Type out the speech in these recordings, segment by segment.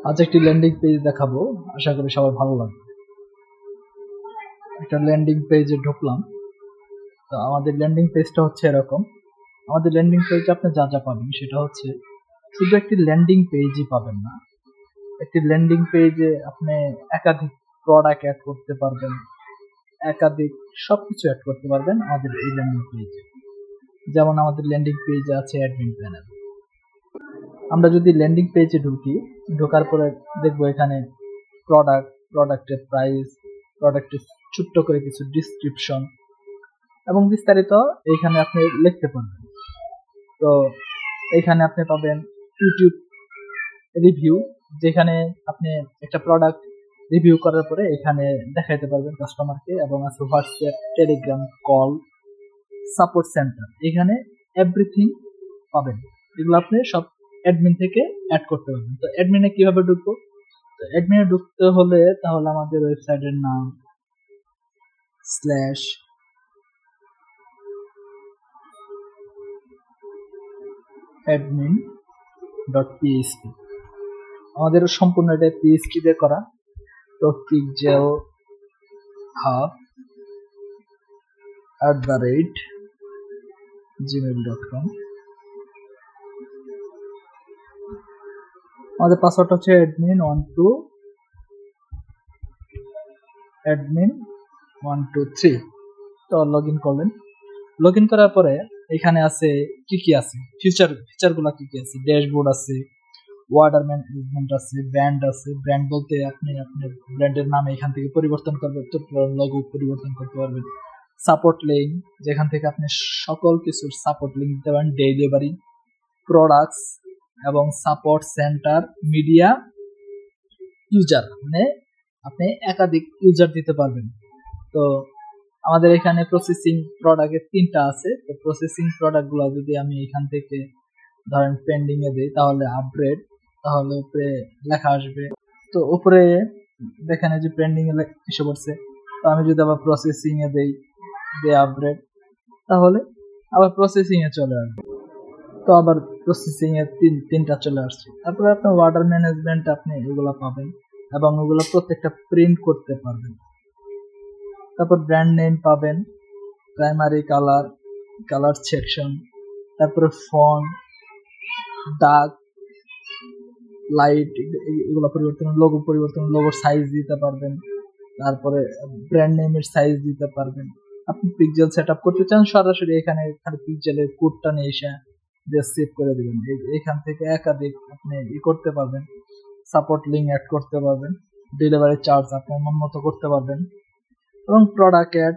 আজ একটি landing page দেখাবো, আশা করি সবার ভালো লাগবে। একটা ল্যান্ডিং পেজে ঢুকলাম। তো আমাদের ল্যান্ডিং পেজটা হচ্ছে এরকম। আমাদের ল্যান্ডিং পেজে আপনি যা যা পাবেন সেটা হচ্ছে শুধু একটি ল্যান্ডিং পেজই পাবেন না। একটি ল্যান্ডিং পেজে আপনি একাধিক প্রোডাক্ট অ্যাড করতে পারবেন, একাধিক সবকিছু অ্যাড করতে পারবেন আমাদের এই ল্যান্ডিং পেজে। যেমন আমাদের ল্যান্ডিং পেজে আছে অ্যাডমিন প্যানেল। আমরা যদি ল্যান্ডিং পেজে ঢুকি, ঢোকার পরে দেখবো এখানে প্রোডাক্টের প্রাইস, প্রোডাক্টের ছোট্ট করে কিছু ডিসক্রিপশন এবং বিস্তারিত এইখানে আপনি লিখতে পারবেন। তো এইখানে আপনি পাবেন ইউটিউব রিভিউ, যেখানে আপনি একটা প্রোডাক্ট রিভিউ করার পরে এখানে দেখাইতে পারবেন কাস্টমারকে, এবং আছে WhatsApp, Telegram, call, support centre, এখানে এভরিথিং পাবেন। এগুলো আপনি সব অ্যাডমিন থেকে অ্যাড করতে পারবেন। তো অ্যাডমিনে কিভাবে ঢুকবো? তো অ্যাডমিনে ঢুকতে হলে তাহলে আমাদের ওয়েবসাইটের নাম /admin.php, আমাদের সম্পূর্ণ এটা PHP দিয়ে করা। তো pixelhub@gmail.com, আমাদের পাসওয়ার্ড হচ্ছে admin123। তো লগ ইন করলেন। লগ ইন করার পরে এখানে আছে কি আছে ফিচারগুলো কি আছে। ড্যাশবোর্ড আছে, ওয়াটার ম্যানেজমেন্ট আছে, ব্র্যান্ড আছে। ব্র্যান্ড বলতে আপনি আপনার ব্র্যান্ডের নাম এখান থেকে পরিবর্তন করবেন, তো লগো পরিবর্তন করতে পারবেন। সাপোর্ট লিঙ্ক, যেখান থেকে আপনি সকল কিছুর সাপোর্ট লিঙ্ক দিতে পারেন, ডেলিভারি, প্রোডাক্টস এবং সাপোর্ট সেন্টার, মিডিয়া, ইউজার, মানে আপনি একাধিক ইউজার দিতে পারবেন। তো আমাদের এখানে প্রসেসিং প্রোডাক্টের 3টা আছে। তো প্রসেসিং প্রোডাক্টগুলো যদি আমি এখান থেকে ধরেন পেন্ডিং এ দেই, তাহলে আপগ্রেড, তাহলে উপরে লেখা আসবে। তো উপরে দেখেন যে পেন্ডিং এ এসে পড়ছে। তো আমি যদি আবার প্রসেসিং এ দেই আপগ্রেড, তাহলে আবার প্রসেসিং এ চলে আসবে। তো আবার প্রসেসিং এ তিনটা চলে আসছে। তারপরে আপনার ওয়াটার ম্যানেজমেন্ট আপনি এগুলো পাবেন এবং ওগুলো প্রত্যেকটা প্রিন্ট করতে পারবেন। তারপর ব্র্যান্ড নেম পাবেন, প্রাইমারি কালার সেকশন, তারপরে ফন্ট, ডার্ক, লাইট, এগুলো পরিবর্তন, লোগো পরিবর্তন, লোগোর সাইজ দিতে পারবেন, তারপরে ব্র্যান্ড নেমের সাইজ দিতে পারবেন। আপনি পিক্সেল সেটআপ করতে চান, সরাসরি এখানে খালি পিক্সেলের কোডটা নিয়ে এসে সেভ করে দিবেন। এখান থেকে একাধিক আপনি করতে পারবেন, সাপোর্ট লিঙ্ক অ্যাড করতে পারবেন, ডেলিভারি চার্জ আপনার মন মতো করতে পারবেন এবং প্রোডাক্ট অ্যাড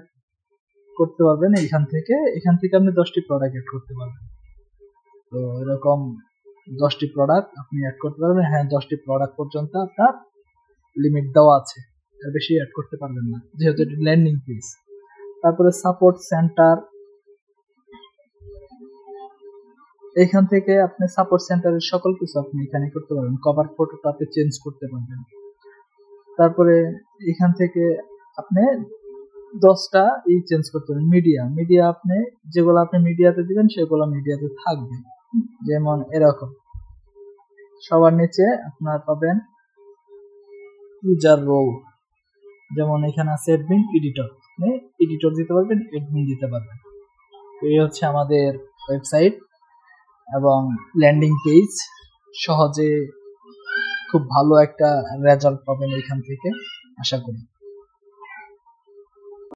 করতে পারবেন। এখান থেকে আপনি 10টি প্রোডাক্ট অ্যাড করতে পারবেন। তো এরকম 10টি প্রোডাক্ট আপনি অ্যাড করতে পারবেন। হ্যাঁ, 10টি প্রোডাক্ট পর্যন্ত আপনার লিমিট দেওয়া আছে, এর বেশি অ্যাড করতে পারবেন না, যেহেতু এটি ল্যান্ডিং পেজ। তারপরে সাপোর্ট সেন্টার, এখান থেকে আপনি সাপোর্ট সেন্টারের সকল কিছু আপনি এখানে করতে পারবেন। কভার ফটোটা আপনি চেঞ্জ করতে পারবেন। তারপরে এখান থেকে আপনি 10টা চেঞ্জ করতে পারবেন। মিডিয়া আপনি যেগুলো আপনি মিডিয়াতে দিবেন সেগুলো মিডিয়াতে থাকবে। যেমন এরকম সবার নিচে আপনার পাবেন ইউজার রোল, যেমন এখানে আছে অ্যাডমিন, এডিটর, আপনি এডিটর দিতে পারবেন, অ্যাডমিন দিতে পারবেন। তো এই হচ্ছে আমাদের ওয়েবসাইট এবং ল্যান্ডিং পেজ। সহজে খুব ভালো একটা রেজাল্ট পাবেন এখান থেকে, আশা করি।